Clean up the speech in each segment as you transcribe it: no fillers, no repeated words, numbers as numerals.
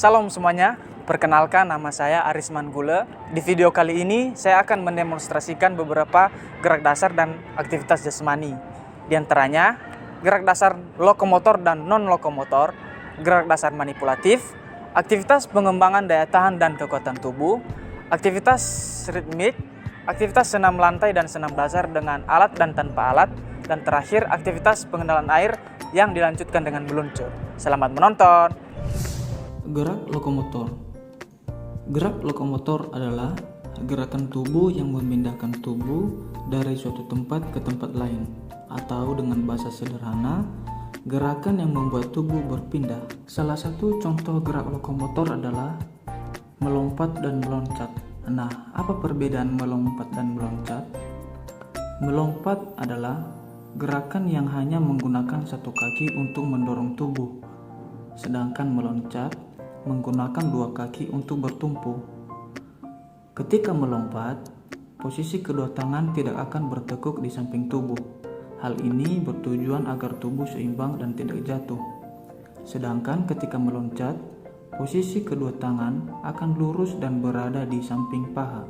Salam semuanya, perkenalkan nama saya Arisman Gule. Di video kali ini saya akan mendemonstrasikan beberapa gerak dasar dan aktivitas jasmani. Di antaranya, gerak dasar lokomotor dan non-lokomotor, gerak dasar manipulatif, aktivitas pengembangan daya tahan dan kekuatan tubuh, aktivitas ritmik, aktivitas senam lantai dan senam dasar dengan alat dan tanpa alat, dan terakhir aktivitas pengendalian air yang dilanjutkan dengan meluncur. Selamat menonton! Gerak lokomotor. Gerak lokomotor adalah gerakan tubuh yang memindahkan tubuh dari suatu tempat ke tempat lain, atau dengan bahasa sederhana, gerakan yang membuat tubuh berpindah. Salah satu contoh gerak lokomotor adalah melompat dan meloncat. Nah, apa perbedaan melompat dan meloncat? Melompat adalah gerakan yang hanya menggunakan satu kaki untuk mendorong tubuh, sedangkan meloncat menggunakan dua kaki untuk bertumpu. Ketika melompat, posisi kedua tangan tidak akan bertekuk di samping tubuh. Hal ini bertujuan agar tubuh seimbang dan tidak jatuh. Sedangkan ketika meloncat, posisi kedua tangan akan lurus dan berada di samping paha.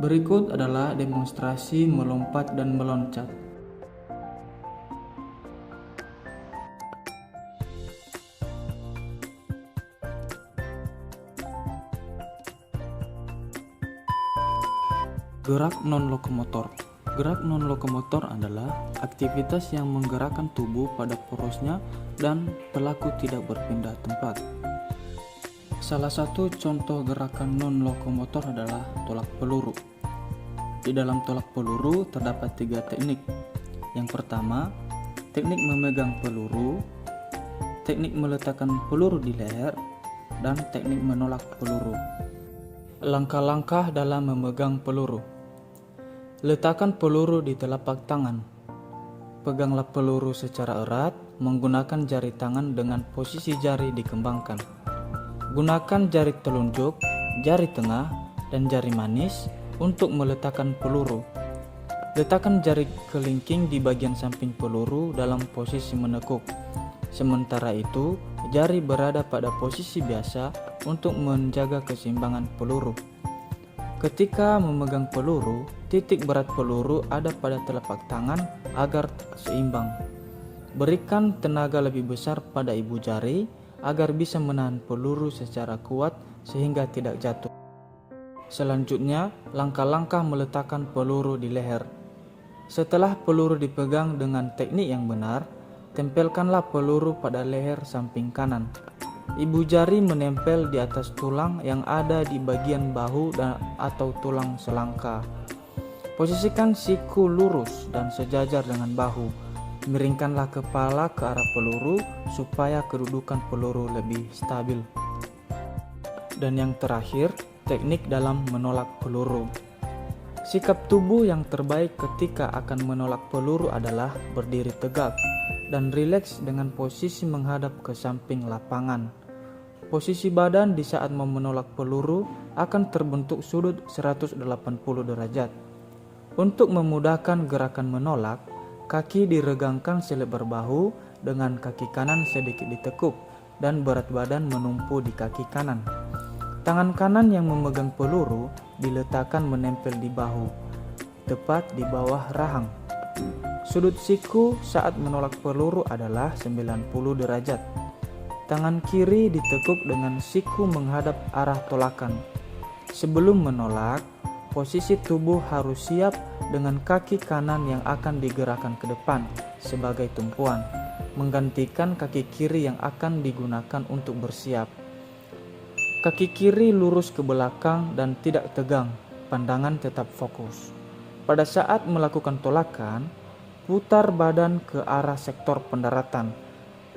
Berikut adalah demonstrasi melompat dan meloncat. Gerak non-lokomotor. Gerak non-lokomotor adalah aktivitas yang menggerakkan tubuh pada porosnya dan pelaku tidak berpindah tempat. Salah satu contoh gerakan non-lokomotor adalah tolak peluru. Di dalam tolak peluru terdapat 3 teknik. Yang pertama, teknik memegang peluru, teknik meletakkan peluru di leher, dan teknik menolak peluru. Langkah-langkah dalam memegang peluru. Letakkan peluru di telapak tangan. Peganglah peluru secara erat menggunakan jari tangan dengan posisi jari dikembangkan. Gunakan jari telunjuk, jari tengah, dan jari manis untuk meletakkan peluru. Letakkan jari kelingking di bagian samping peluru dalam posisi menekuk. Sementara itu, jari berada pada posisi biasa untuk menjaga keseimbangan peluru. Ketika memegang peluru, titik berat peluru ada pada telapak tangan agar seimbang. Berikan tenaga lebih besar pada ibu jari agar bisa menahan peluru secara kuat sehingga tidak jatuh. Selanjutnya, langkah-langkah meletakkan peluru di leher. Setelah peluru dipegang dengan teknik yang benar, tempelkanlah peluru pada leher samping kanan. Ibu jari menempel di atas tulang yang ada di bagian bahu atau tulang selangka. Posisikan siku lurus dan sejajar dengan bahu. Miringkanlah kepala ke arah peluru supaya kedudukan peluru lebih stabil. Dan yang terakhir, teknik dalam menolak peluru. Sikap tubuh yang terbaik ketika akan menolak peluru adalah berdiri tegak dan rileks dengan posisi menghadap ke samping lapangan. Posisi badan di saat mau menolak peluru akan terbentuk sudut 180 derajat. Untuk memudahkan gerakan menolak, kaki diregangkan selebar bahu dengan kaki kanan sedikit ditekuk dan berat badan menumpu di kaki kanan. Tangan kanan yang memegang peluru diletakkan menempel di bahu, tepat di bawah rahang. Sudut siku saat menolak peluru adalah 90 derajat. Tangan kiri ditekuk dengan siku menghadap arah tolakan. Sebelum menolak, posisi tubuh harus siap dengan kaki kanan yang akan digerakkan ke depan sebagai tumpuan, menggantikan kaki kiri yang akan digunakan untuk bersiap. Kaki kiri lurus ke belakang dan tidak tegang, pandangan tetap fokus. Pada saat melakukan tolakan, putar badan ke arah sektor pendaratan.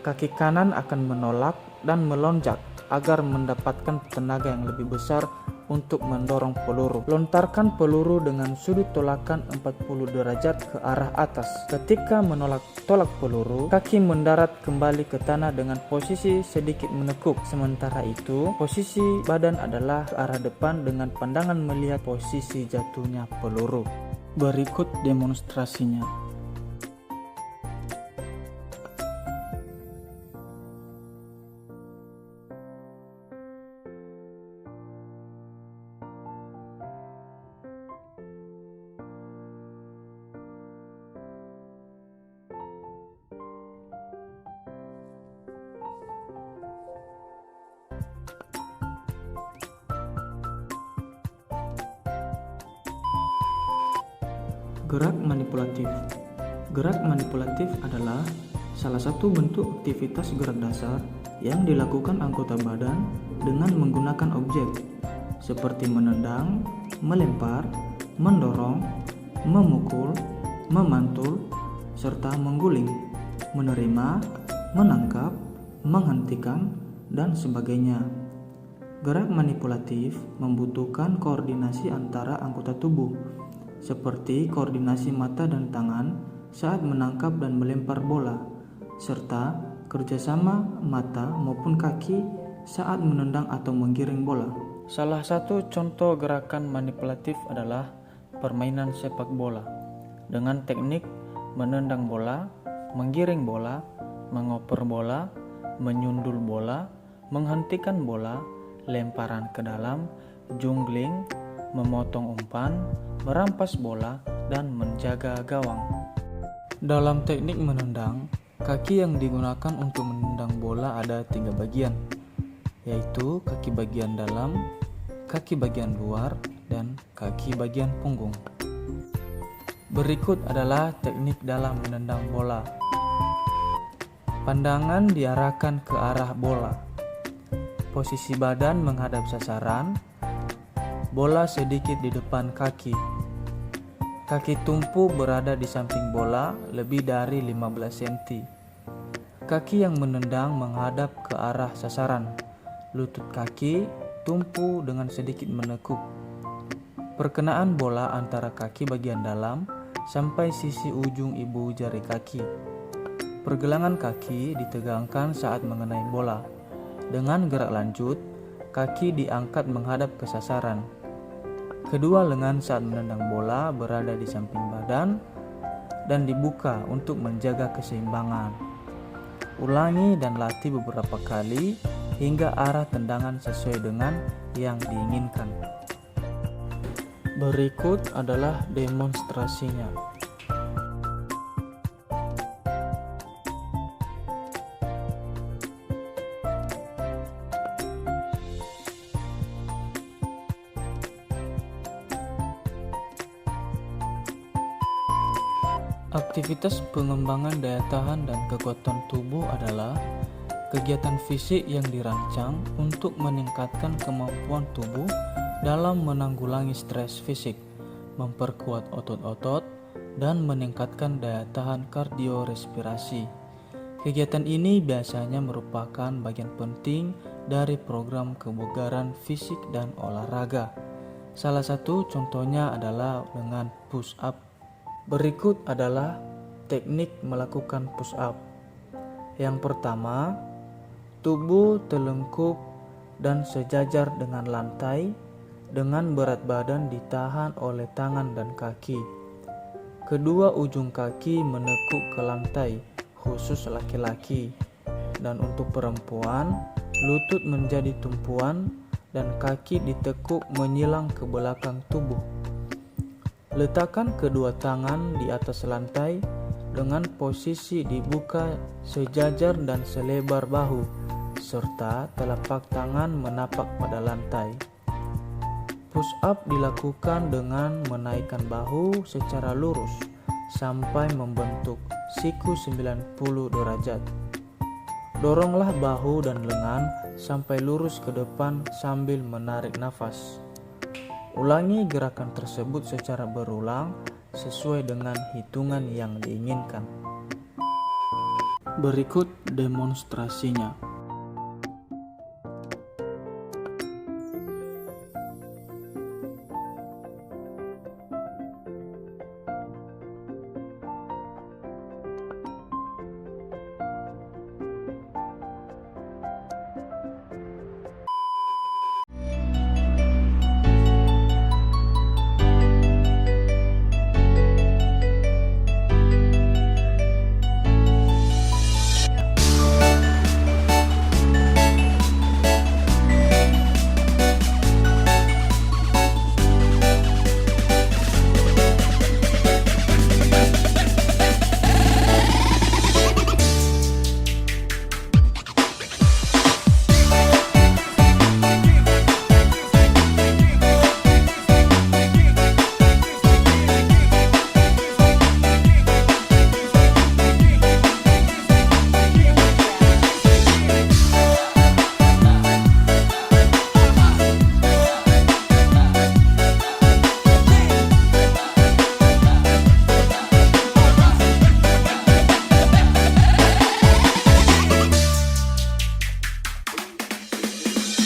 Kaki kanan akan menolak dan melonjak agar mendapatkan tenaga yang lebih besar untuk mendorong peluru. Lontarkan peluru dengan sudut tolakan 40 derajat ke arah atas. Ketika menolak tolak peluru, kaki mendarat kembali ke tanah dengan posisi sedikit menekuk. Sementara itu, posisi badan adalah ke arah depan dengan pandangan melihat posisi jatuhnya peluru. Berikut demonstrasinya. Gerak manipulatif. Gerak manipulatif adalah salah satu bentuk aktivitas gerak dasar yang dilakukan anggota badan dengan menggunakan objek seperti menendang, melempar, mendorong, memukul, memantul, serta mengguling, menerima, menangkap, menghentikan, dan sebagainya. Gerak manipulatif membutuhkan koordinasi antara anggota tubuh, seperti koordinasi mata dan tangan saat menangkap dan melempar bola, serta kerjasama mata maupun kaki saat menendang atau menggiring bola. Salah satu contoh gerakan manipulatif adalah permainan sepak bola dengan teknik menendang bola, menggiring bola, mengoper bola, menyundul bola, menghentikan bola, lemparan ke dalam, jungling, memotong umpan, merampas bola, dan menjaga gawang. Dalam teknik menendang, kaki yang digunakan untuk menendang bola ada 3 bagian, yaitu kaki bagian dalam, kaki bagian luar, dan kaki bagian punggung. Berikut adalah teknik dalam menendang bola. Pandangan diarahkan ke arah bola. Posisi badan menghadap sasaran. Bola sedikit di depan kaki. Kaki tumpu berada di samping bola lebih dari 15 cm. Kaki yang menendang menghadap ke arah sasaran. Lutut kaki tumpu dengan sedikit menekuk. Perkenaan bola antara kaki bagian dalam sampai sisi ujung ibu jari kaki. Pergelangan kaki ditegangkan saat mengenai bola. Dengan gerak lanjut, kaki diangkat menghadap ke sasaran. Kedua lengan saat menendang bola berada di samping badan dan dibuka untuk menjaga keseimbangan. Ulangi dan latih beberapa kali hingga arah tendangan sesuai dengan yang diinginkan. Berikut adalah demonstrasinya. Aktivitas pengembangan daya tahan dan kekuatan tubuh adalah kegiatan fisik yang dirancang untuk meningkatkan kemampuan tubuh dalam menanggulangi stres fisik, memperkuat otot-otot, dan meningkatkan daya tahan kardiorespirasi. Kegiatan ini biasanya merupakan bagian penting dari program kebugaran fisik dan olahraga. Salah satu contohnya adalah dengan push up. Berikut adalah teknik melakukan push up. Yang pertama, tubuh telungkup dan sejajar dengan lantai dengan berat badan ditahan oleh tangan dan kaki. Kedua ujung kaki menekuk ke lantai, khusus laki-laki. Dan untuk perempuan, lutut menjadi tumpuan dan kaki ditekuk menyilang ke belakang tubuh. Letakkan kedua tangan di atas lantai dengan posisi dibuka sejajar dan selebar bahu, serta telapak tangan menapak pada lantai. Push up dilakukan dengan menaikkan bahu secara lurus sampai membentuk siku 90 derajat. Doronglah bahu dan lengan sampai lurus ke depan sambil menarik nafas. Ulangi gerakan tersebut secara berulang sesuai dengan hitungan yang diinginkan. Berikut demonstrasinya.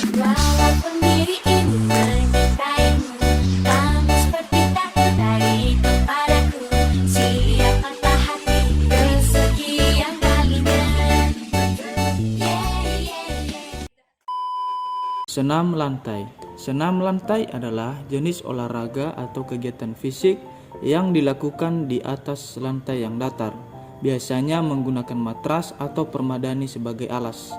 Walaupun diri ini menyintaimu, kamu seperti tak tertarik kepadaku. Siap patah hati kesekian kalinya. Senam lantai. Senam lantai adalah jenis olahraga atau kegiatan fisik yang dilakukan di atas lantai yang datar, biasanya menggunakan matras atau permadani sebagai alas.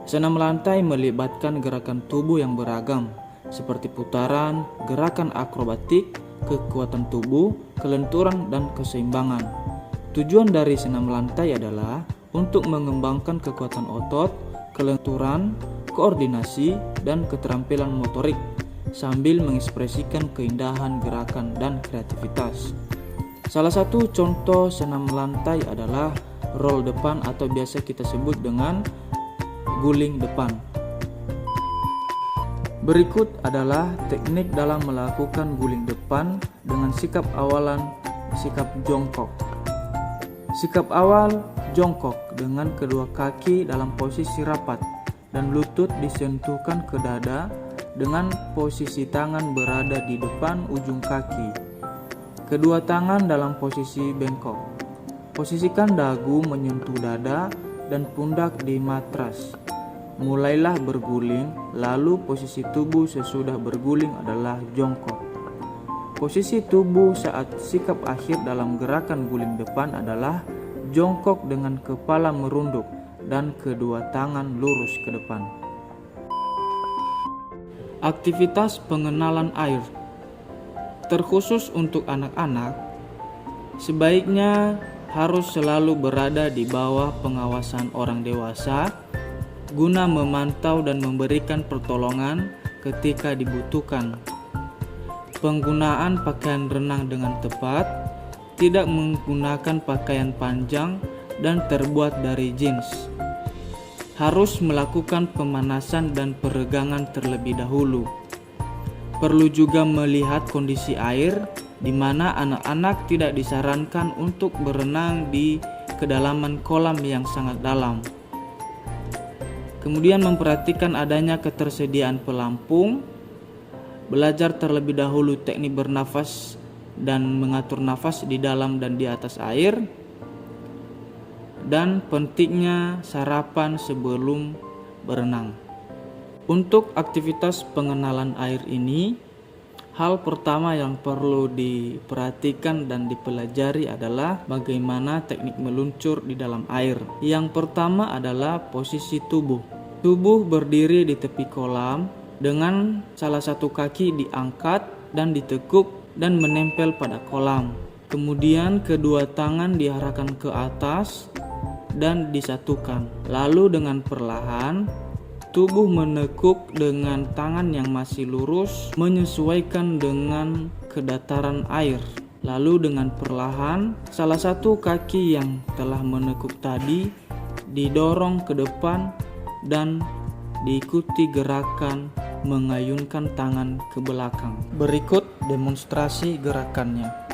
Senam lantai melibatkan gerakan tubuh yang beragam, seperti putaran, gerakan akrobatik, kekuatan tubuh, kelenturan, dan keseimbangan. Tujuan dari senam lantai adalah untuk mengembangkan kekuatan otot, kelenturan, koordinasi, dan keterampilan motorik, sambil mengekspresikan keindahan gerakan dan kreativitas. Salah satu contoh senam lantai adalah roll depan atau biasa kita sebut dengan guling depan. Berikut adalah teknik dalam melakukan guling depan dengan sikap awalan, sikap jongkok. Sikap awal jongkok dengan kedua kaki dalam posisi rapat dan lutut disentuhkan ke dada dengan posisi tangan berada di depan ujung kaki. Kedua tangan dalam posisi bengkok. Posisikan dagu menyentuh dada dan pundak di matras. Mulailah berguling, lalu posisi tubuh sesudah berguling adalah jongkok. Posisi tubuh saat sikap akhir dalam gerakan guling depan adalah jongkok dengan kepala merunduk dan kedua tangan lurus ke depan. Aktivitas pengenalan air. Terkhusus untuk anak-anak, sebaiknya harus selalu berada di bawah pengawasan orang dewasa guna memantau dan memberikan pertolongan ketika dibutuhkan. Penggunaan pakaian renang dengan tepat, tidak menggunakan pakaian panjang dan terbuat dari jeans. Harus melakukan pemanasan dan peregangan terlebih dahulu. Perlu juga melihat kondisi air, di mana anak-anak tidak disarankan untuk berenang di kedalaman kolam yang sangat dalam. Kemudian memperhatikan adanya ketersediaan pelampung, belajar terlebih dahulu teknik bernafas dan mengatur nafas di dalam dan di atas air, dan pentingnya sarapan sebelum berenang. Untuk aktivitas pengenalan air ini, hal pertama yang perlu diperhatikan dan dipelajari adalah bagaimana teknik meluncur di dalam air. Yang pertama adalah posisi tubuh. Tubuh berdiri di tepi kolam dengan salah satu kaki diangkat dan ditekuk dan menempel pada kolam. Kemudian kedua tangan diarahkan ke atas dan disatukan. Lalu dengan perlahan, tubuh menekuk dengan tangan yang masih lurus menyesuaikan dengan kedataran air. Lalu dengan perlahan, salah satu kaki yang telah menekuk tadi didorong ke depan dan diikuti gerakan mengayunkan tangan ke belakang. Berikut demonstrasi gerakannya.